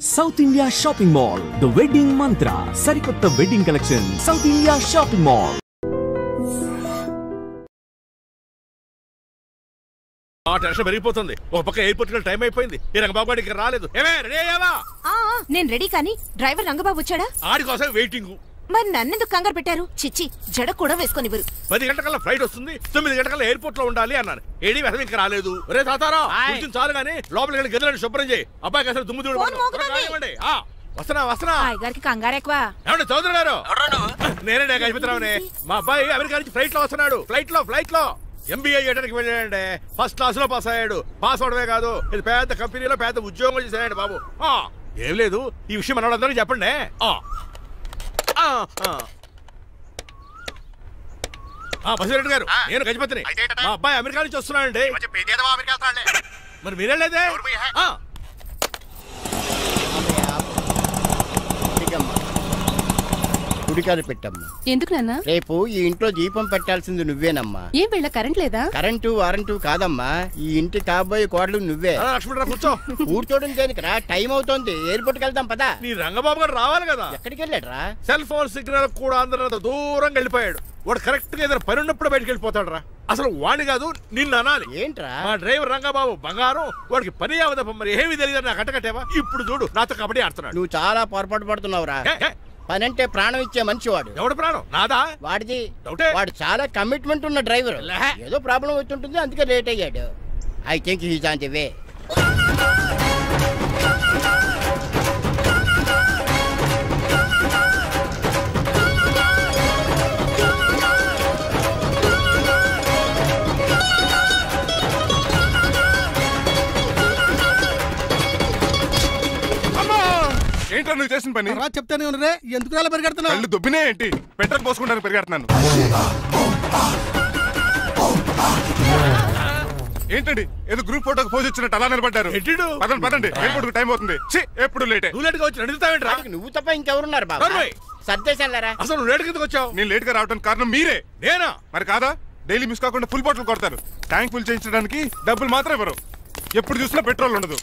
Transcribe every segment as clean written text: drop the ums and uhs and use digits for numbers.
South India Shopping Mall, the wedding mantra. Sarikotta wedding collection. South India Shopping Mall. Tension పెరిగిపోతుంది. ఒక పక్క airport లో time అయిపోయింది. ఈ రంగబాబు గారు ఇక్కడ రాలేదు. ఏమే రెడీ అయ్యావా? నేను రెడీ కానీ డ్రైవర్ రంగబాబు వచ్చాడా? ఆడి కోసం వెయిటింగ్. మరి నన్నెందుకు కంగారు పెట్టారు? చిచ్చి జడ కూడా వేసుకొనివ్వరు. 10 గంటల ఫ్లైట్ వస్తుంది, 9 గంటల ఎయిర్పోర్ట్ లో ఉండాలి అన్నారు. ఏడీ వెధవ ఇంకా రాలేదు. రే తాతారా కొంచెం చాలు గానీ లోపలికి వెళ్ళి గదిలో శుభ్రం చేయి. అబ్బాయికి అసలు దుమ్ము దూడమండి. వస్తున్నా గారికి కంగారు ఎక్కువ. ఏమండి చౌదరి గారు? నేనే గజపతిరావునే. మా అబ్బాయి అమెరికా నుంచి ఫ్లైట్ లో వస్తున్నాడు. ఫ్లైట్ లో MBA చేయడానికి వెళ్ళాడండి. ఫస్ట్ క్లాస్ లో పాస్ అయ్యాడు. పాస్ అవడమే కాదు, ఇది పెద్ద కంపెనీలో పెద్ద ఉద్యోగం చేశాడు బాబు. ఏం లేదు, ఈ విషయం మన వాళ్ళందరూ చెప్పండి. బసిరెడ్డి గారు, నేను గజపతిని. మా అబ్బాయి అమెరికా నుంచి వస్తున్నాడండి. మరి మీరేలేదే? గుడికారు పెట్టమ్మా. ఎందుకు నాన్న? రేపు ఈ ఇంట్లో దీపం పెట్టాల్సింది నువ్వేనమ్మా. ఏం వీళ్ళ కరెంట్ లేదా? కరెంటు వారంటూ కాదమ్మా, ఈ ఇంటి కాబోయే కోడలు నువ్వే. కూర్చో. కూర్చోడం దేనికిరా? టైం అవుతోంది, ఎయిర్పోర్ట్ కి వెళ్దాం పదా. నీ రంగబాబు గారు రావాలి కదా. ఎక్కడికి వెళ్ళాడురా? సెల్ ఫోన్ సిగ్నల్ కూడా అందరూ దూరంగా వెళ్ళిపోయాడు. వాడు కరెక్ట్ గా ఏదైనా పని ఉన్నప్పుడు బయటకు వెళ్ళిపోతాడు రా. అసలు వాణి కాదు నిన్ను అనాలి. ఏంట్రా? మా డ్రైవర్ రంగబాబు బంగారం, వాడికి పని అవదప్ప. మరి ఏమి తెలియదు నాకు కట్టకట్టేవా? ఇప్పుడు చూడు నాతో కబడ్డీ ఆడుతున్నాడు. నువ్వు చాలా పొరపాటు పడుతున్నావురా. పని అంటే ప్రాణం ఇచ్చే మనిషి వాడు. ఎవడు ప్రాణం? నాదా? వాడిది. వాడు చాలా కమిట్మెంట్ ఉన్న డ్రైవర్. ఏదో ప్రాబ్లం అవుతుంటుంది, అందుకే లేట్ అయ్యాడు. I think he's on the way. ఏంట్రా నువ్వు చేసిన పని? చెప్తానే ఉన్నదే, ఎందుకు అలా పరిగెడుతున్నావు? కళ్ళు దుబ్బినే ఏంటి? పెట్రోల్ పోసుకుంటానికి పరిగెడుతున్నాను. ఏంటండి ఏదో గ్రూప్ ఫోటోకి పోజ్ ఇచ్చినట్టు అలా నిలబడ్డారు? పదండి, ఎయిర్పోర్ట్ టైం అవుతుంది. ఇప్పుడు లేట్. నువ్వు తప్ప ఇంకెవరున్నారు బాబు? సర్దేశారా? అసలు నువ్వు లేట్ కిందకు వచ్చావు. నేను లేట్ గా రావడానికి కారణం మీరే. నేనా? మరి కాదా? డైలీ మిస్ కాకుండా ఫుల్ బాటిల్ కొడతారు. ట్యాంక్ ఫుల్ చేయించడానికి డబ్బులు మాత్రం ఇవ్వరు. ఎప్పుడు చూసినా పెట్రోల్ ఉండదు.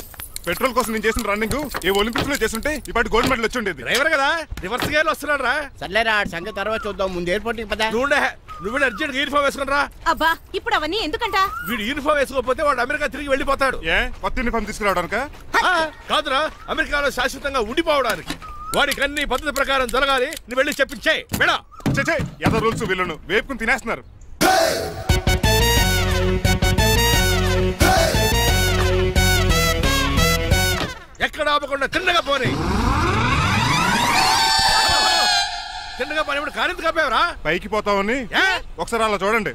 పెట్రోల్ కోసం నేను చేసిన రన్నింగ్ ఏ ఒలింపిక్స్ లో చేస్తుంటే ఇప్పటి గోల్డ్ మెడల్ వచ్చి ఉండేది. డ్రైవర్ కదా, రివర్స్ గేర్ వస్తున్నాడు రా. సర్లేరా, సంగతి తర్వాత చూద్దాం, ముందు ఎయిర్పోర్ట్ కి పదా. నువ్వు అర్జెంట్ యూనిఫామ్ వేసుకుని రా. అబ్బా ఇప్పుడు అవన్నీ ఎందుకంట? వీడు యూనిఫామ్ వేసుకోకపోతే వాడు అమెరికా తిరిగి వెళ్ళిపోతాడు. ఏ కొత్త యూనిఫామ్ తీసుకురావడానికా? కాదురా, అమెరికాలో శాశ్వతంగా ఉండిపోవడానికి. వాడికి అన్ని పద్ధతి ప్రకారం జరగాలి. నువ్వు వెళ్ళి చెప్పించే మేడా. ఏదో రూల్స్ వీళ్ళను వేపుకుని తినేస్తున్నారు. ఎక్కడ ఆపకుండా తిన్నగా పోనీ. తిన్నగా పని ఇప్పుడు కారింత కాపేవరా? పైకి పోతావని ఒకసారి అలా చూడండి.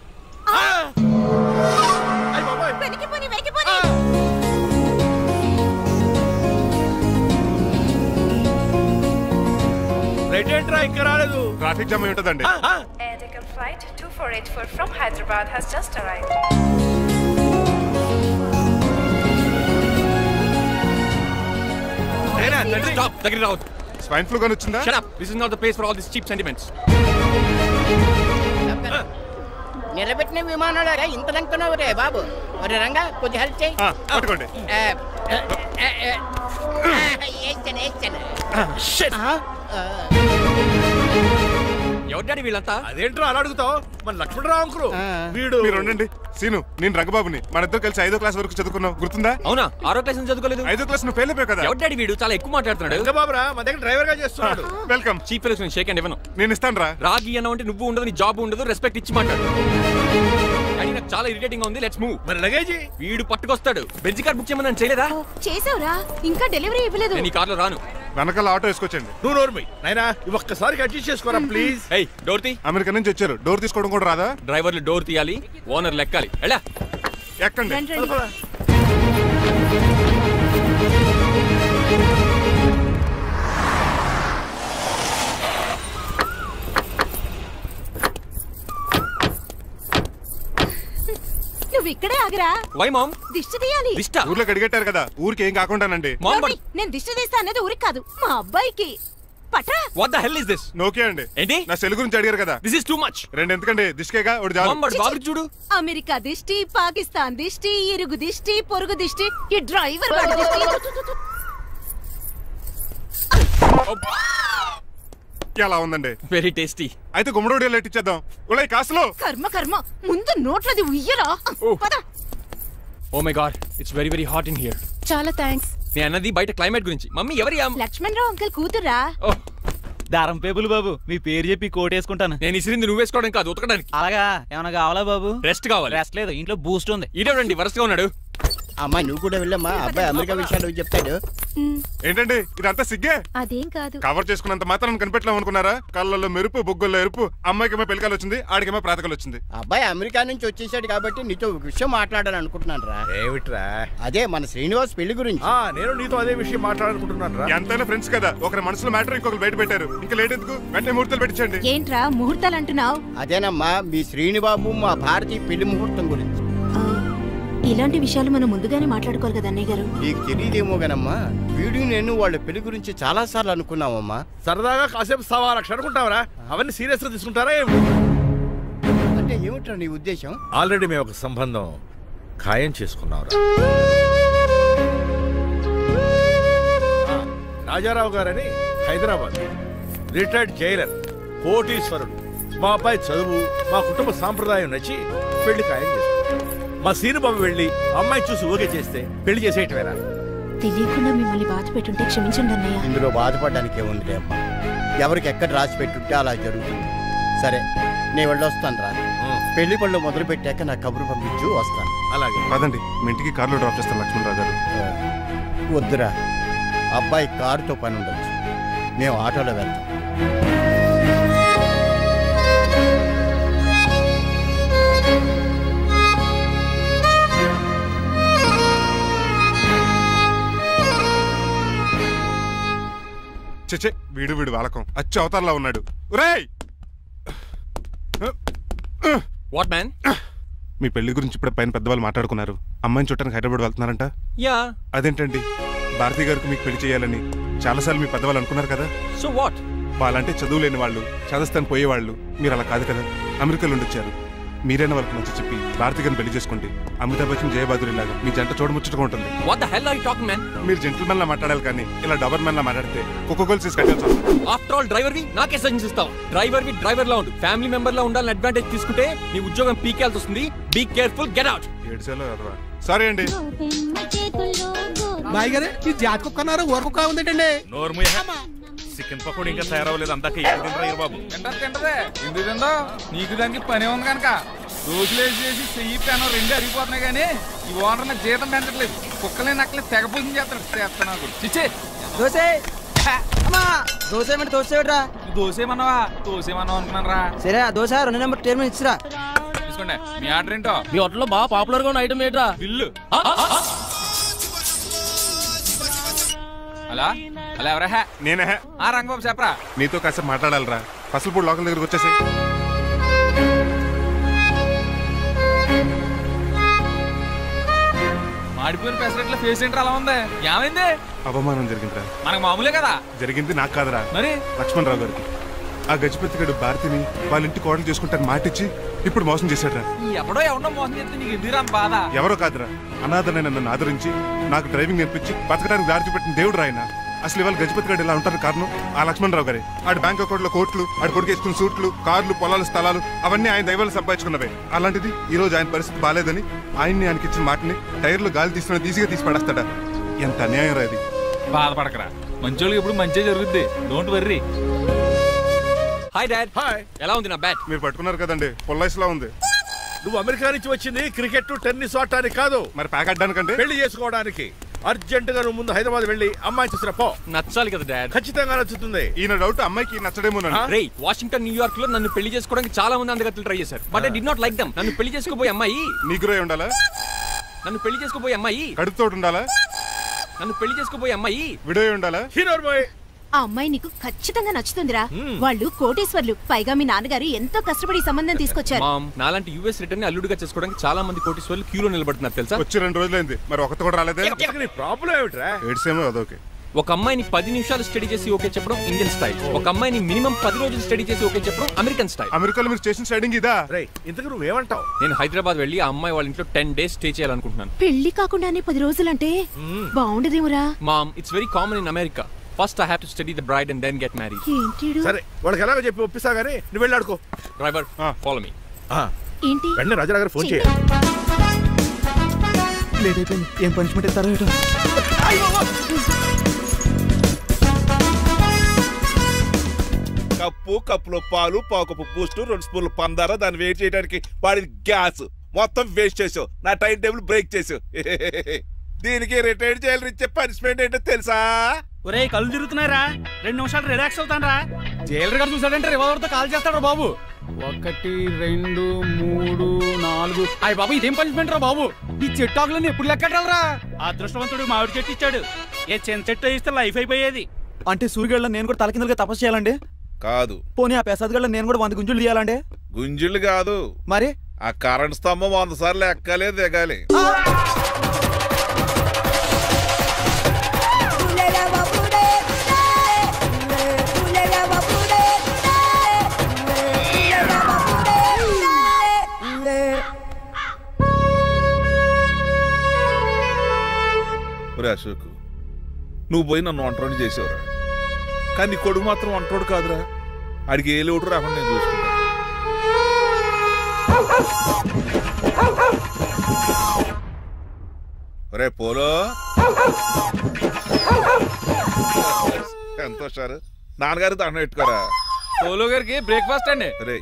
రైట్ ఏంట్రా ఇంకా రాలేదు? ట్రాఫిక్ జామ్ అయి ఉంటదండి. Air Deccan flight 2484 from Hyderabad has just arrived. Stop, దగ్గర రావద్దు. స్వైన్ ఫ్లూ గాని వచ్చిందా? Shut up. This is not the place for all these cheap sentiments. నిలబెట్టిన విమానాలు ఇంత లంకున్నావు రే బాబు. మరి రంగా కొంచెం హెల్ప్ చేయి. పట్టుకోండి. ఎవరు డాడీ వీళ్ళంతా? అదేంట్రా అలా అడుగుతావు? మన లక్ష్మణరావు అంకులు వీడు. మీరు ఉండండి. సీను, నేను రంగబాబుని. మన ఇద్దరు కలిసి 5వ క్లాస్ వరకు చదువుకున్నావు, గుర్తుందా? అవునా? 6వ క్లాస్ నుంచి చదువుకోలేదు. 5వ క్లాస్ నువ్వు ఫెయిల్ అయిపోయావు కదా. ఎవరు డాడీ వీడు? చాలా ఎక్కువ మాట్లాడుతున్నాడు. రంగబాబురా, మన దగ్గర డ్రైవర్ గా చేస్తున్నాడు. Welcome. Cheap fellows shake hand ఇవ్వను. నేను ఇస్తాను రా. రాగి అన్న అంటే నువ్వు ఉండదు, నీ జాబ్ ఉండదు, రెస్పెక్ట్ ఇచ్చి మాట్లాడు. డాడీ నాకు చాలా ఇరిటేటింగ్ గా ఉంది. Let's move. మరి లగేజీ వీడు పట్టుకొస్తాడు. బెంజ్ కార్ బుక్ చేయమని చేయలేదా? చేసావురా, ఇంకా డెలివరీ ఇవ్వలేదు. నేను ఈ కార్లో రాను. వెనకాల ఆటో వేసుకొచ్చండి. నువ్వు నోర్మై నాయనా, ఒక్కసారికి అడ్జస్ట్ చేసుకోరా ప్లీజ్. ఏయ్ డోర్ తీ. అమెరికా నుంచి వచ్చారు, డోర్ తీసుకోవడం కూడా రాదా? డ్రైవర్లు డోర్ తీయాలి, ఓనర్ లెక్కాలి. ఎలా ఎక్కండి. నువ్వు ఇక్కడే ఆగరా. Why mom? దిష్టి తీయాలి. దిష్ట? ఊర్లో కడిగట్టారు కదా, ఊరికి ఏం కాకుండానండి. నేను దిష్టి తీస్తా అన్నది ఊరికి కాదు, మా అబ్బాయికి. పట్రా. What the hell is this? నోకే అండి. ఏంటి? నా సెల్ గురించి అడిగారు కదా. This is too much. రెండు ఎందుకండి, దిష్కేగా ఒకటి చాలు. బాబు చూడు. అమెరికా దిష్టి, పాకిస్తాన్ దిష్టి, ఇరుగు దిష్టి, పొరుగు దిష్టి, ఈ డ్రైవర్ వాడి దిష్టి. ఎలా ఉందండి? Very tasty. అయితే గుమ్మడి లైట్ ఇచ్చేద్దాం. ఉలై కాసులో. కర్మ కర్మ, ముందు నోట్లది ఉయ్యరా. Oh my god, it's very very hot in here. చాలా థాంక్స్. నేను అన్నది బయట క్లైమేట్ గురించి. మమ్మీ ఎవరి లక్ష్మణ్ రావు అంకుల్ కూతురా? దారం పేపులు బాబు, మీ పేరు చెప్పి కోటేసుకుంటాను. నేను ఇసిరింది నువ్వు వేసుకోవడం కాదు, ఉతకడానికి. అలాగా? ఏమైనా కావాలా బాబు? రెస్ట్ కావాలి. రెస్ట్ లేదు, ఇంట్లో బూస్ట్ ఉంది. ఇదేనండి వరుసగా ఉన్నాడు. అమ్మా నువ్వు కూడా వెళ్ళమ్మా, అబ్బాయి అమెరికా విషయాలు చెప్తాడు. ఏంటండి ఇదంతా సిగ్గే? అదేం కాదు. కవర్ చేసుకున్నంత మాత్రం కనిపెట్టలేము అనుకున్నారా? కళ్ళల్లో మెరుపు, బొగ్గుల్లో ఎరుపు. అమ్మాయికేమో పెళ్ళికాలు వచ్చింది, ఆడికేమో ప్రాతకాలు వచ్చింది. అబ్బాయి అమెరికా నుంచి వచ్చేసాడు కాబట్టి నీతో ఒక విషయం మాట్లాడాలని అనుకుంటున్నాను రా. ఏమిట్రా? అదే మన శ్రీనివాస్ పెళ్లి గురించి. నేను నీతో అదే విషయం మాట్లాడాలనుకుంటున్నాను రా. ఎంతైనా ఫ్రెండ్స్ కదా, ఒకరి మనసులో మ్యాటర్ ఇంకొకరు బయట పెట్టారు. ఇంకా లేట్ ఎందుకు, వెంటనే ముహూర్తాలు పెట్టించండి. ఏంట్రా ముహూర్తాలు అంటున్నావు? అదేనమ్మా మీ శ్రీనిబాబు మా భారతీయ పెళ్లి ముహూర్తం గురించి. ఇలాంటి విషయాలు మనం ముందుగానే మాట్లాడుకోవాలి కదా అన్నయ్య గారు. నీకు తెలియదేమో గనమ్మా, వీడు నేను వాళ్ళ పెళ్లి గురించి చాలా సార్లు అనుకున్నామమ్మా. సరదాగా కాసేపు 1.25 లక్షలు అనుకుంటావరా? అవన్నీ సీరియస్ గా తీసుకుంటారా ఏమి? అంటే ఏమిట్రా నీ ఉద్దేశం? ఆల్రెడీ మేము ఒక సంబంధం ఖాయం చేసుకున్నాం. రాజారావు గారని హైదరాబాద్ రిటైర్డ్ జైలర్, కోటీశ్వరుడు. మా అబ్బాయి చదువు, మా కుటుంబ సాంప్రదాయం నచ్చి పెళ్లి ఖాయం చేసుకున్నాం. మా సీనుబాబు వెళ్ళి అమ్మాయి చూసి ఓకే చేస్తే పెళ్లి చేసేయటమేరా? తెలియకుండా మిమ్మల్ని బాధ పెట్టుంటే క్షమించండి అన్నయ్య. ఇందులో బాధపడడానికి ఏముంది అమ్మా, ఎవరికి ఎక్కడ రాసి పెట్టుంటే అలా జరుగుతుంది. సరే నేను వెళ్ళొస్తాను రా. పెళ్లి పళ్ళు మొదలు పెట్టాక నా కబురు పంపించు, వస్తాను. అలాగే పదండి, మీ ఇంటికి కార్లో డ్రాప్ చేస్తాను లక్ష్మణరావు గారు. వద్దురా, అబ్బాయి కారుతో పని ఉండొచ్చు, మేము ఆటోలో వెళ్తాం. చచ్చే, వీడు వాలకం అచ్చు అవతారంలో ఉన్నాడు. What man? మీ పెళ్లి గురించి ఇప్పుడు పైన పెద్దవాళ్ళు మాట్లాడుకున్నారు. అమ్మాయిని చూడటానికి హైదరాబాద్ వెళ్తున్నారంట. యా. అదేంటండి, భారతి గారికి మీకు పెళ్లి చేయాలని చాలాసార్లు మీ పెద్దవాళ్ళు అనుకున్నారు కదా. So what? వాళ్ళంటే చదువు లేని వాళ్ళు, చదస్తాను పోయేవాళ్ళు. మీరు అలా కాదు కదా, అమెరికాలో ఉండొచ్చారు. మీరైనా వాళ్ళకి మంచి చెప్పి భారతి గారిని పెళ్లి చేసుకోండి. అమితాబ్ బచ్చన్, జయబాదురి లాగా మీ జంట చూడముచ్చటగా ఉంటుంది. What the hell are you talking man? మీరు జెంటిల్మెన్ లా మాట్లాడాలి కానీ ఇలా డబర్ మ్యాన్ లా మాట్లాడితే కోకోకోల్ సీస్ కట్టాల్సి వస్తుంది. ఆఫ్టర్ ఆల్ డ్రైవర్ వి నాకే సజెషన్ ఇస్తావు? డ్రైవర్ లా ఉండు, ఫ్యామిలీ మెంబర్ లా ఉండాలని అడ్వాంటేజ్ తీసుకుంటే నీ ఉద్యోగం పీకేల్సి వస్తుంది. Be careful, get out. Sorry అండి. బాయ్ గారే, ఈ జాతి కుక్కన్నారు ఊరకుక్క ఉందేటండి. చికెన్ పకోడీ ఇంకా తయారవ్వలేదు. అందాక బాబు తింటదే ఎందుకు తిందో? నీకు దానికి పని ఉంది కనుక రోజులేసి చేసి చెయ్యి పెనం 2 అరిగిపోతున్నాయి. కానీ ఈ ఓనర్ నాకు జీతం పెంచట్లేదు. కుక్కలే నక్కలే తెగ పూజ చేస్తున్నాడు. చిచ్చే దోసే దోసేమంటరా? దోసేమన్నావా? దోసేమన్నావు అనుకున్నాను రా. సరే ఆ దోశ 2 నెంబర్ టేబుల్ ఇచ్చిరా. తీసుకోండి. మీ ఆర్డర్ ఏంటో? మీ హోటల్లో బాగా పాపులర్ గా ఉన్న ఐటమ్ ఏంట్రా? బిల్లు. అలా అలా ఎవరా? నేనే. ఆ రంగబాబు చెప్పరా. నీతో కాసేపు మాట్లాడాలరా. ఫసల్పూడి లోకల్ దగ్గరకు వచ్చేసి మాడిపోయిన పెసరట్ల ఫేస్ ఏంటర్ అలా ఉంది? ఏమైంది? అవమానం జరిగిందిరా. మనకు మామూలే కదా. జరిగింది నాకు కాదురా, మరి లక్ష్మణరావు గారికి. ఆ గజపతి గడు భారతిని వాళ్ళ ఇంటి కోడలు చేసుకుంటాను మాటిచ్చి ఇప్పుడు మోసం చేశాడ్రా. ఎవడో ఎవడో మోసం చేస్తే నీకు ఎందుకు రాని బాధ? ఎవరో కాదురా, అనాథనైన నన్ను ఆదరించి నాకు డ్రైవింగ్ నేర్పించి బతకడానికి దారి చూపెట్టిన దేవుడు రాయన. అసలు ఇవాళ గజపతి గడు ఇలా ఉంటారు కారణం ఆ లక్ష్మణరావు గారే. ఆడి బ్యాంక్ అకౌంట్ లో కోట్లు, ఆడి కొడుకేసుకున్న సూట్లు, కార్లు, పొలాలు, స్థలాలు అవన్నీ ఆయన దైవాలు సంపాదించుకున్నవే. అలాంటిది ఈ రోజు ఆయన పరిస్థితి బాలేదని ఆయన్ని ఇచ్చిన మాటని టైర్లు గాలి తీస్తున్న ఈజీగా తీసి పడేస్తాడా? ఎంత అన్యాయం రా ఇది. బాధపడకరా, మంచోళ్ళకి ఇప్పుడు మంచి జరుగుద్ది. Don't worry. Hi dad. Hi. ఎలా ఉంది నా బ్యాట్? మీరు పట్టుకున్నారు కదండి, పొల్లైస్లా ఉంది. నువ్వు అమెరికా నుంచి వచ్చింది క్రికెట్, టెన్నిస్ ఆడటానికి కాదు, మరి ప్యాక్ అడ్డానికంటే పెళ్లి చేసుకోవడానికి. అర్జెంట్ గా నువ్వు ముందు హైదరాబాద్ వెళ్ళి అమ్మాయి చూసిరా పో. నచ్చాలి కదా డాడ్. ఖచ్చితంగా నచ్చుతుంది. ఈయన డౌట్ అమ్మాయికి నచ్చడేమో. రేయ్, వాషింగ్టన్, న్యూయార్క్ లో నన్ను పెళ్లి చేసుకోవడానికి చాలా మంది అందగత్తలు ట్రై చేశారు. But I did not like them. నన్ను పెళ్లి చేసుకోబోయే అమ్మాయి నీగురై ఉండాలా? నన్ను పెళ్లి చేసుకోబోయే అమ్మాయి కడుపుతోటి ఉండాలా? నన్ను పెళ్లి చేసుకోబోయే అమ్మాయి విడో ఉండాలా? హీరోర్ బాయ్. ఆ అమ్మాయి నీకు ఖచ్చితంగా నచ్చుతుందిరా. వాళ్ళు కోటేశ్వర్లు, పైగా మీ నాన్నగారు ఎంతో కష్టపడి సంబంధం తీసుకొచ్చారు. మామ్, నాలాంటి యూఎస్ రిటర్న్ ని అల్లుడిగా చేసుకోవడానికి చాలా మంది కోటేశ్వర్లు క్యూలో నిలబడుతున్నారు తెలుసా? వచ్చి 2 రోజులైంది, మరి ఒకటి కూడా రాలేదే. నీ ప్రాబ్లం ఏమిట్రా? ఏడ్సేమో అదొకే. ఒక అమ్మాయిని 10 నిమిషాలు స్టడీ చేసి ఓకే చెప్పడం ఇండియన్ స్టైల్. ఒక అమ్మాయిని మినిమం 10 రోజులు స్టడీ చేసి ఓకే చెప్పడం అమెరికన్ స్టైల్. అమెరికాలో మీరు స్టేషన్ స్టైడింగ్ ఇదా? రేయ్, ఇంతకు నువ్వేమంటావు? నేను హైదరాబాద్ వెళ్ళి ఆ అమ్మాయి వాళ్ళ ఇంట్లో 10 days స్టే చేయాలనుకుంటున్నాను. పెళ్లి కాకుండానే 10 రోజులంటే బాగుండదేమురా? Mom, it's very common in America. First I have to study the bride and then get married. సరే వాళ్ళకి ఎలాగో చెప్పి ఒప్పిస్తా గానీ నువ్వు వెళ్ళి ఆడుకో. Driver follow me. ఏంటి వెంటనే రాజా గారు ఫోన్ చేయాలి. లేట్ అయిపోయింది. ఏం పనిష్మెంట్ ఇస్తారో ఏటో. కప్పులో పాలు పావుకప్పు బూస్ట్ 2 స్పూన్లు పందార దాన్ని వెయిట్ చేయడానికి వాడి గ్యాస్ మొత్తం వేస్ట్ చేసావు. నా టైం టేబుల్ బ్రేక్ చేసావు. దీనికి రిటైర్ చేయాలని ఇచ్చే పనిష్మెంట్ ఏంటో తెలుసా? ఒరే కళ్ళు తిరుగుతున్నారా, 2 నిమిషాలు రిలాక్స్ అవుతాను రా. జైలర్ గారు చూసాడంటే రివాల్వర్తో కాల్ చేస్తాడు బాబు. 1 2 3 4 అయ్య బాబు ఇదేం పనిష్మెంట్ రా బాబు. ఈ చెట్టు ఆకులన్నీ ఎప్పుడు లెక్కడరా? అదృష్టవంతుడు మామిడి చెట్టు ఇచ్చాడు. ఏ చిన్న చెట్టు ఇస్తే లైఫ్ అయిపోయేది. అంటే సూర్యుగళ్ళ నేను కూడా తలకిందులుగా తపస్సు చేయాలండి? కాదు. పోనీ ఆ పెసాద్ నేను కూడా 100 గుంజులు తీయాలండి? గుంజులు కాదు, మరి ఆ కరెంట్ స్తంభం 100 సార్లు ఎక్కాలి దిగాలి. అశోక్, నువ్వు పోయి నన్ను వంటోడు చేసేవరా, కానీ నీ కొడుకు మాత్రం వంటోడు కాదురా. అడిగి ఏ లోటు రాకుండా నేను చూసుకుంటా. రే పోలో, ఎంత సార్ నాన్నగారు దండం పెట్టుకోరా. పోలో గారికి బ్రేక్ఫాస్ట్ అండి. రే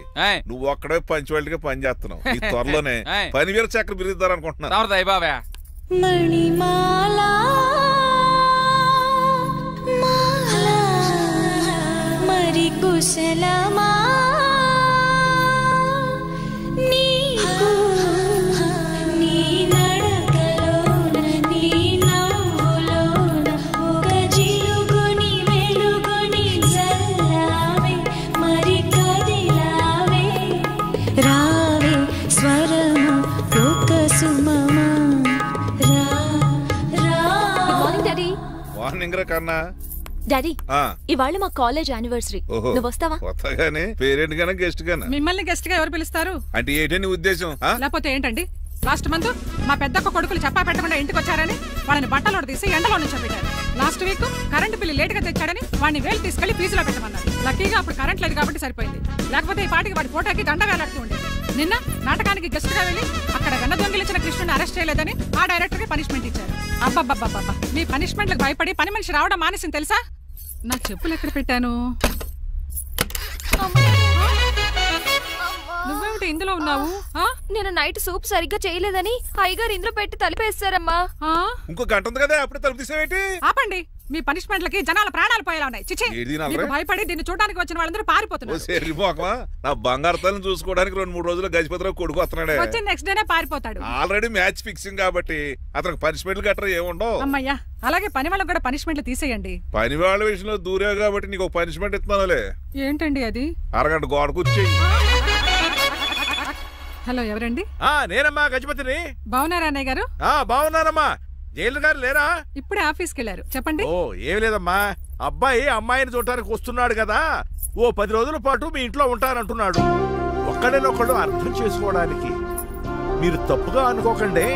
నువ్వు ఒక్కడే పంచువాళ్ళకి పని చేస్తున్నావు. ఈ త్వరలోనే పనివేల చక్ర బిరుద్దారు అనుకుంటున్నాను. బాబా మణిమాలా మరి కుశలమా నీకు నీ నడకలోన నీ నవ్వులోన ఒక జిలుగుని వెలుగుని జల్లావే మరి కదిలావే రావే స్వరము ఒక సుమమా. కన్నా డాడీ ఇవాళ మా కాలేజ్ యానివర్సరీ, నువ్వు వస్తావా? కొత్తగానే పేరెంట్ గానా గెస్ట్ గానా? మిమ్మల్ని గెస్ట్ గా ఎవరు పిలుస్తారు? అంటే ఏంటని ఉద్దేశం? లేకపోతే ఏంటండి, లాస్ట్ మంత్ మా పెద్దక్క కొడుకులు చెప్పా పెట్టకుండా ఇంటికి వచ్చారని వాళ్ళని బట్టలు తీసి ఎండలో నుంచోబెట్టారు. Last week current bill late గా తెచ్చాడని వాడిని వేలు తీసుకెళ్లి ఫీజులో పెట్టమన్నారు. లక్కీగా అప్పుడు కరెంట్ లేదు కాబట్టి సరిపోయింది, లేకపోతే ఈ పాటికి వాడి ఫోటోకి దండ వేలాడుతూ ఉండేది. నిన్న నాటకానికి గెస్ట్ గా వెళ్ళి అక్కడ వెన్న దొంగిలించిన కృష్ణుని అరెస్ట్ చేయలేదని ఆ డైరెక్టర్ కి పనిష్మెంట్ ఇచ్చారు. అబ్బబ్బబ్బబ్బా, మీ పనిష్మెంట్లకు భయపడి పని మనిషి రావడం మానేసింది తెలుసా? నా చెప్పులు ఎక్కడ పెట్టాను? నువ్వేమిటి ఇందులో ఉన్నావు? నేను నైట్ సూప్ సరిగ్గా చేయలేదని అయ్యగారు ఇందులో పెట్టి తలిపేస్తారమ్మా. ఇంకో గంట ఉంది కదా, అప్పుడు తలుపు తీసేవేంటి? ఆపండి, మీ పనిష్మెంట్లకి జనాల ప్రాణాలు పోయేలా ఉన్నాయి. చిచి, మీకు భయపడి దీన్ని చూడడానికి వచ్చిన వాళ్ళందరూ పారిపోతున్నారు. నా బంగారు తల్లిని చూసుకోవడానికి 2-3 రోజులు గజపతిరావు కొడుకు వస్తున్నాడే. వచ్చి నెక్స్ట్ డేనే పారిపోతాడు. ఆల్రెడీ మ్యాచ్ ఫిక్సింగ్ కాబట్టి అతనికి పనిష్మెంట్లు గట్రా ఏముండవు. అమ్మయ్యా, అలాగే పని వాళ్ళకి కూడా పనిష్మెంట్లు తీసేయండి. పని వాళ్ళ విషయంలో దూరే కాబట్టి నీకు ఒక పనిష్మెంట్ ఇస్తున్నానులే. ఏంటండి అది? అరగంట గోడ కూర్చేయి. హలో, ఎవరండి? నేనమ్మా గజపతిని. బాగున్నారా అన్నయ్య గారు? బాగున్నానమ్మా. జైలు గారు లేరా? ఇప్పుడే ఆఫీస్కి వెళ్ళారు. చెప్పండి. ఓ ఏం లేదమ్మా, అబ్బాయి అమ్మాయిని చూడటానికి వస్తున్నాడు కదా, ఓ 10 రోజుల పాటు మీ ఇంట్లో ఉంటానంటున్నాడు. ఒక్కడేనొక్కడు అర్థం చేసుకోవడానికి మీరు తప్పుగా అనుకోకండి.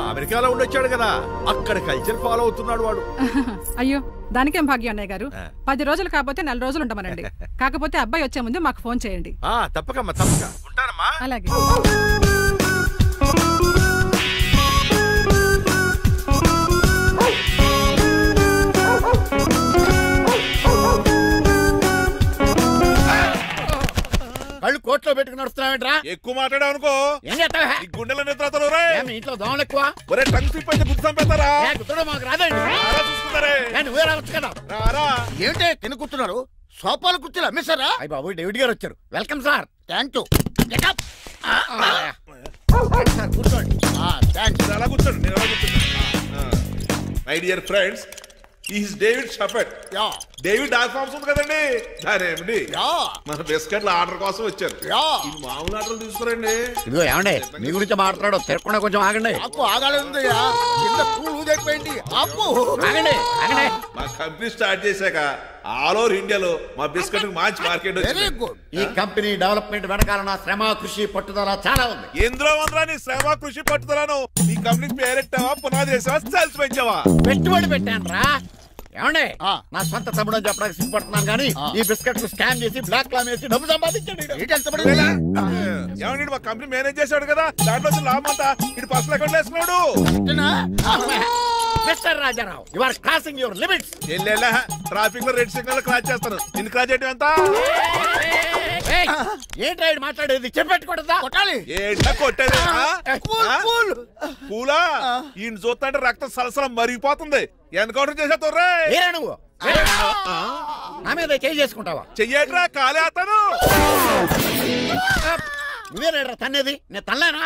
అమెరికాలో ఉండొచ్చాడు కదా, అక్కడ కల్చర్ ఫాలో అవుతున్నాడు వాడు. అయ్యో, దానికేం భాగ్యం అన్నయ్య గారు. 10 రోజులు కాకపోతే 4 రోజులు ఉండమనండి. కాకపోతే అబ్బాయి వచ్చే ముందు మాకు ఫోన్ చేయండి. తప్పకమ్మా, తప్పక ఉంటానమ్మా. అలాగే. కళ్ళు కోట్లో పెట్టుకుని నడుస్తున్నావేంట్రా? ఎక్కువ మాట్లాడావు అనుకో ఏం చేస్తావా? గుండెల నిద్రతలు ఇంట్లో దోమలు ఎక్కువ. ఒరే టంగ్ స్లిప్ అయితే గుర్తు చంపేస్తారా? గుర్తుడం మాకు రాదండి. చూసుకుంటారే, నువ్వే రావచ్చు కదా. ఏంటి కింద కూర్చున్నారు? సోఫాలు కుర్చీలు అమ్మేశారా? అయ్య బాబు, డేవిడ్ గారు వచ్చారు. Welcome sir. Thank you. కూర్చోండి. అలా కూర్చోండి, నేను అలా కూర్చోండి. My dear friends, is David షఫెట్. డేవిడ్ డాగ్ ఫార్మ్స్ ఉంది కదండి, దానేమిటి మన బిస్కెట్ల ఆర్డర్ కోసం వచ్చారు. మామూలు ఆర్డర్ తీసుకురండి. ఇదిగో ఏమండి, మీ గురించి మాట్లాడడం తిరగకుండా కొంచెం ఆగండి. ఆగాలి. ఆగండి. మా కంపెనీ స్టార్ట్ చేశాక ఆల్ ఓవర్ ఇండియాలో మా బిస్కెట్ మంచి మార్కెట్ వచ్చింది. ఈ కంపెనీ డెవలప్మెంట్ వెనకాల నా శ్రమ, కృషి, పట్టుదల చాలా ఉంది. ఎందులో ఉందిరా నీ శ్రమ, కృషి, పట్టుదలను? ఈ కంపెనీకి పేరెట్టావా, పునాది వేసావా, సేల్స్ పెంచావా? పెట్టుబడి పెట్టాను రా. ఏమండి నా సొంత తమ్ముడు అని చెప్పడానికి సిగ్గుపడుతున్నాను కానీ ఈ బిస్కెట్లు స్కామ్ చేసి బ్లాక్ క్లామ్ వేసి డబ్బు సంపాదించండి. ఏమండి మా కంపెనీ మేనేజ్ చేశాడు కదా, దాంట్లో లాభం అంతా ఇటు పర్సనల్ అకౌంట్ వేసుకున్నాడు. Mister Rajarao, you are crossing your limits. ఎల్లెల్లా ట్రాఫిక్ లో రెడ్ సిగ్నల్ క్రాస్ చేస్తాను. నిన్ను క్రాస్ చేయడం ఎంత? ఏంట్రా మాట్లాడేది? చెప్పెట్టుకూడదా? కొట్టాలి. ఏంటా కొట్టేది? పూలా ఈయన చూస్తుంటే రక్తం సలసలం మరిగిపోతుంది. ఎన్కౌంటర్ చేసేతోర్రా నువ్వు నా మీద చేయి చేసుకుంటావా? చెయ్యట్రా కాలేస్తాను. నువ్వేనా తన్నేది? నేను తనలేనా?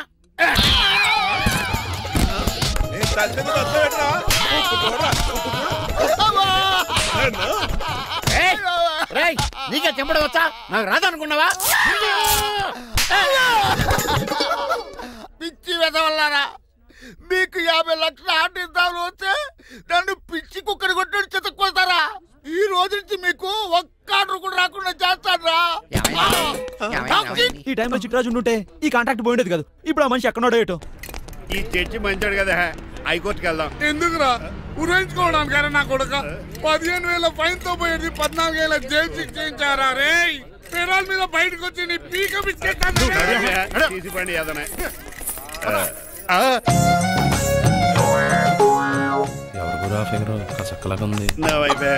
నీకే చెంపడం వచ్చా? నాకు రాదనుకున్నావా? పిచ్చి వెదవల్లారా, మీకు 50 లక్షల ఆర్టిస్తాలు వస్తే నన్ను పిచ్చి కుక్కని కొట్టి చెతక్కుపోతారా? ఈ రోజు నుంచి మీకు ఒక్క ఆర్డర్ కూడా రాకుండా చేస్తారా? ఈ టైంలో చిట్రాజు ఉంటే ఈ కాంట్రాక్ట్ పోయిండేది కాదు. ఇప్పుడు ఆ మనిషి ఎక్కడో ఏటో. ఈ చర్చి మంచాడు కదా, హైకోర్టుకి వెళ్దాం. ఎందుకురా ఉరేంచుకోవడానికి? నా కొడుక 15,000 ఫైన్ తో పోయేది 14,000 జైలు శిక్షించారా రే? పెరాల మీద బయటకు వచ్చి నీ పీక తీసిపండి ఏదైనా. నా వైపే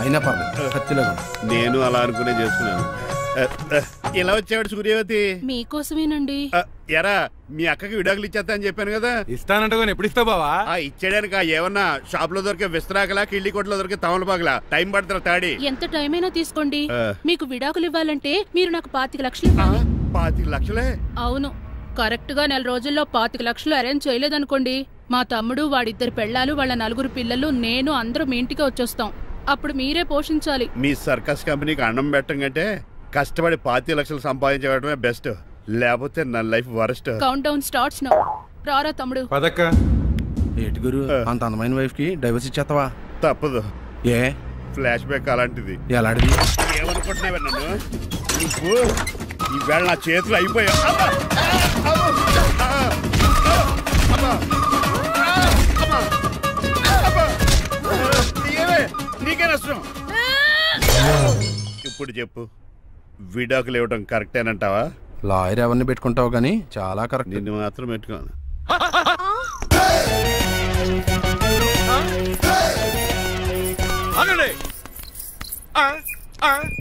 అయినా పర్లేదు, కత్తిలాగా నేను అలా అనుకునే చేసుకున్నాను. ఇలా వచ్చాడు సూర్యవతి. మీకోసమేనండి. ఎరా మీ అక్కకి విడాకులు ఇచ్చేస్తా అని చెప్పాను కదా. ఇస్తానంటే ఎప్పుడు ఇస్తావు బావా? ఇచ్చేయడానికి ఏమన్నా షాప్ లో దొరికే విస్తరాకలా, కిళ్ళి కొట్లో దొరికే తమలపాకలా టైం పడుతున్నా తాడి. ఎంత టైం అయినా తీసుకోండి. మీకు విడాకులు ఇవ్వాలంటే మీరు నాకు 25 లక్షలు ఇవ్వాలి. 25 లక్షలే? అవును. కరెక్ట్ గా 4 రోజుల్లో 25 లక్షలు అరేంజ్ చేయలేదనుకోండి, మా తమ్ముడు, వాడిద్దరు పెళ్ళాలు, వాళ్ళ 4 పిల్లలు, నేను అందరూ మీ ఇంటికి వచ్చేస్తాం. అప్పుడు మీరే పోషించాలి. మీ సర్కస్ కంపెనీకి అన్నం పెట్టం కంటే కష్టపడి 25 లక్షలు సంపాదించడమే బెస్ట్. లేకపోతే నా life worst. Count down starts now. రారా తమ్ముడు. పదక్క. ఏటి గురు, అంత అందమైన వైఫ్ కి డైవర్స్ ఇచ్చేస్తావా? తప్పదు. ఏ ఫ్లాష్ బ్యాక్ అలాంటిది. ఎలాంటిది? ఏమనుకుంటున్నావా నన్ను? నువ్వు ఈవేళ నా చేతులు అయిపోయా. నీకే నష్టం. ఇప్పుడు చెప్పు, విడాకులు ఇవ్వడం కరెక్టేనంటావా? లాయర్ ఎవరిని పెట్టుకుంటావు కానీ చాలా కరెక్ట్. నిన్ను మాత్రం పెట్టుకోను.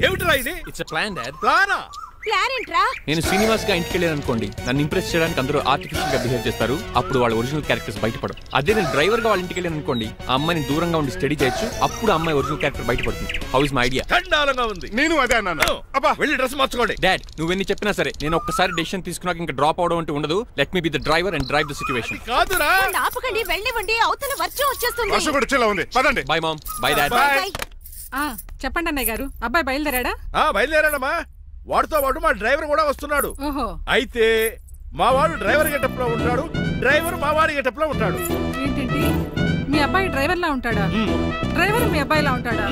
ఏమిట్రా ఇది? It's plan dad. ప్లానా? ప్లాన్ ఏంట్రా? నేను శ్రీనివాస్ గా ఇంటికి వెళ్ళాను అనుకోండి, నన్ను ఇంప్రెస్ చేయడానికి అందరూ ఆర్టిఫిషియల్ గా బిహేవ్ చేస్తారు. అప్పుడు వాళ్ళ ఒరిజినల్ క్యారెక్టర్స్ బయటపడవు. అదే నేను డ్రైవర్ గా వాళ్ళ ఇంటికి వెళ్ళాను అనుకోండి, ఆ అమ్మాయిని దూరంగా ఉండి స్టడీ చేయొచ్చు. అప్పుడు అమ్మాయి ఒరిజినల్ క్యారెక్టర్ బయటపడుతుంది. How is my idea? చండాలంగా ఉంది. నేను అదే అన్నాను. అబ్బా వెళ్ళి డ్రెస్ మార్చుకోండి. డాడ్, నువ్వెన్ని చెప్పినా సరే నేను ఒక్కసారి డెసిషన్ తీసుకున్నాక ఇంకా డ్రాప్ అవడం అంటూ ఉండదు. Let me be the driver and drive the situation. కాదురా, ఆపకండి, వెళ్ళనివ్వండి. అవతల వర్షం వచ్చేస్తుంది. Bye mom. Bye dad. చెప్పండి అన్నయ్య గారు, అబ్బాయి బయలుదేరాడా? బయలుదేరాడమ్మా. వాడితో పాటు మా డ్రైవర్ కూడా వస్తున్నాడు. అయితే మా వాడు డ్రైవర్ గెటప్ లో ఉంటాడు, డ్రైవర్ మా వాడి గెటప్ లో ఉంటాడు. ఏంటండి, మీ అబ్బాయి డ్రైవర్ లా ఉంటాడా? డ్రైవర్ మీ అబ్బాయిలా ఉంటాడా?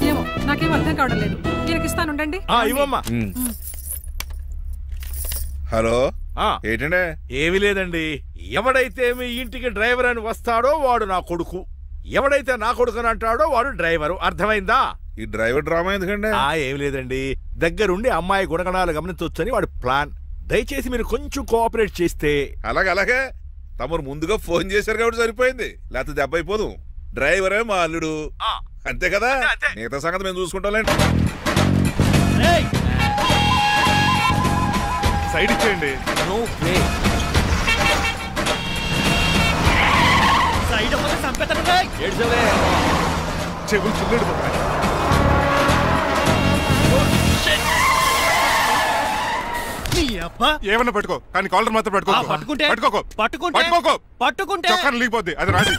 ఏమో నాకేం అర్థం కావడం లేదు. ఈయనకి ఇస్తాను, ఉండండి. ఇవ్వమ్మా. హలో, ఏంటండి? ఏమీ లేదండి. ఎవడైతే మీ ఇంటికి డ్రైవర్ అని వస్తాడో వాడు నా కొడుకు, ఎవడైతే నా కొడుకు అని అంటాడో వాడు డ్రైవరు. అర్థమైందా? ఈ డ్రైవర్ డ్రామా ఎందుకండి? ఏమి లేదండి, దగ్గరుండి అమ్మాయి గుణగణాలు గమనించొచ్చని వాడి ప్లాన్. దయచేసి మీరు కొంచెం కోఆపరేట్ చేస్తే. అలాగే తమరు ముందుగా ఫోన్ చేశారు కాబట్టి సరిపోయింది, లేకపోతే దెబ్బ అయిపోదు. డ్రైవరే మా అల్లుడు, అంతే కదా. మిగతా సంగతి మేము చూసుకుంటాంలేండి. సైడ్ ఇచ్చేయండి. చెవులు చిల్లుడు ఏమన్నా పట్టుకో, కానీ కాలర్ మాత్రం పట్టుకుంటే చొక్కాను లీగిపోద్ది. అది రాజీ.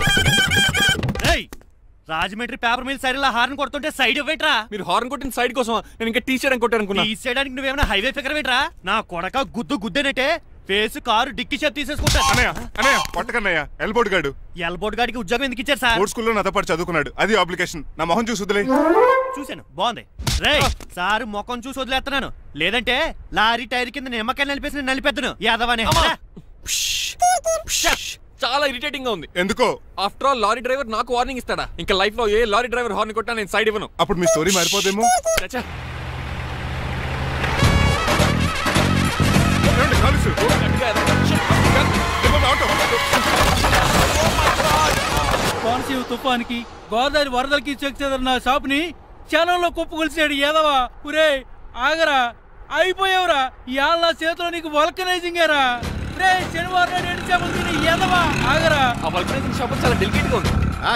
రాజమండ్రి పేపర్ మిల్ సైడ్ ఇలా హార్న్ కొడుతుంటే సైడ్ ఇవ్వట్రా. మీరు హార్న్ కొట్టిన సైడ్ కోసం నేను ఇంకా టీచర్ కొట్టాను. తీసేయడానికి నువ్వేమైనా హైవే ఫిగర్ వేట్రా? నా కొడక గుద్దేనట్టే ఫేస్ కారు డిక్కి షేప్ తీసేసుకుంటా. అన్నయ్య పట్టకన్నయ్య, ఎల్బోర్డ్ గాడు. ఎల్బోర్డ్ గాడికి ఉద్యోగం ఎందుకు ఇచ్చారు సార్? బోర్డ్ స్కూల్లో నాతో పాటు చదువుకున్నాడు, అది అప్లికేషన్. నా మొహం చూసి వదిలే. చూశాను, బాగుంది. రేయ్, సారు ముఖం చూసి వదిలేస్తున్నాను, లేదంటే లారీ టైర్ కింద నిమ్మకాయలు నలిపేసి నలిపేద్దును యాదవనే. చాలా ఇరిటేటింగ్ గా ఉంది. ఎందుకో? ఆఫ్టర్ ఆల్ లారీ డ్రైవర్ నాకు వార్నింగ్ ఇస్తాడా? ఇంకా లైఫ్ లో ఏ లారీ డ్రైవర్ హార్న్ కొట్టా నేను సైడ్ ఇవ్వను. అప్పుడు మీ స్టోరీ మారిపోదేమో. చచ్చా కోనసీమ తుఫానికి గోదావరి వరదలకి చెక్ చెదరిన షాప్ ని క్షణంలో కుప్పకొలిసాడు ఏదవా. ఒరే ఆగరా, అయిపోయావురా. ఇవాళ నా చేతిలో నీకు వల్కనైజింగ్ ఏరా. రే శనివారం నాడు ఎండు చేపలు తిని ఏదవా ఆగరా. ఆ వల్కనైజింగ్ షాప్ చాలా డెలికేట్ గా ఉంది.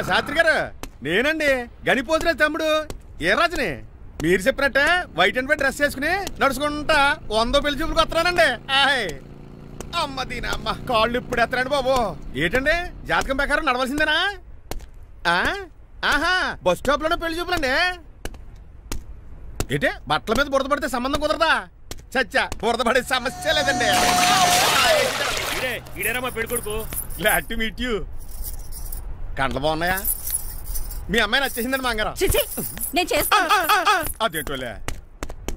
శాస్త్రి గారు నేనండి గనిపోతున్న తమ్ముడు ఏ రాజుని. మీరు చెప్పినట్టే వైట్ అండ్ వైట్ డ్రెస్ వేసుకుని నడుచుకుంటా 100 పెళ్లి చూపులకు వస్తున్నానండి. అమ్మ దీని అమ్మ కాళ్ళు ఇప్పుడు ఎత్తరండి బాబు. ఏంటండి జాతకం ప్రకారం నడవలసిందేనా? ఆహా బస్ స్టాప్ లోనే పెళ్లి చూపులండి. ఏంటే బట్టల మీద బురద పడితే సంబంధం కుదరదా? చచ్చా బురద పడే సమస్య లేదండి. మా పెళ్లి కొడుకు. Glad to meet you. కండ్లు బాగున్నాయా? మీ అమ్మాయి నచ్చేసిందండి మంగారం. నేను చేస్తాను. అదేంటోలే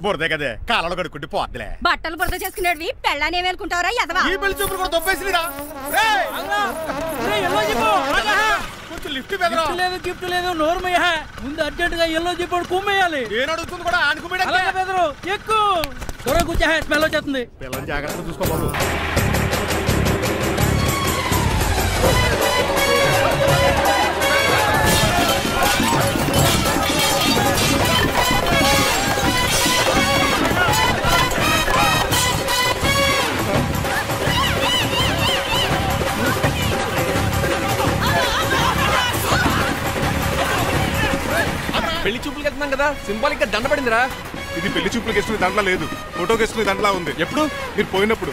బురదే కదే కాలంలో కడుక్కుంటే పోద్దులే. బట్టలు బురద చేసుకునేవి పెళ్ళానే వేలుకుంటావరా ఎదవా? ఈ పెళ్లి చూపులు కూడా దొబ్బేసిరా. కొంచెం లిఫ్ట్ లేదు గిఫ్ట్ లేదు నోర్మయ్యా. ముందు అర్జెంట్ గా ఎల్లో చెప్పాడు కుమ్మేయాలి. నేను అడుగుతుంది కూడా ఆనుకుమేడా ఎక్కువ త్వరగా కూర్చో. స్మెల్ వచ్చేస్తుంది. పిల్లలు జాగ్రత్తగా చూసుకో బాబు. పెళ్లి చూపులకి వెళ్తున్నాం కదా, సింబాలిక్ గా దండ పడిందిరా. ఇది పెళ్లి చూపులకు వేసుకునే దాంట్లో లేదు, ఫోటోకి వేసుకునే దాంట్లో ఉంది. ఎప్పుడు? మీరు పోయినప్పుడు.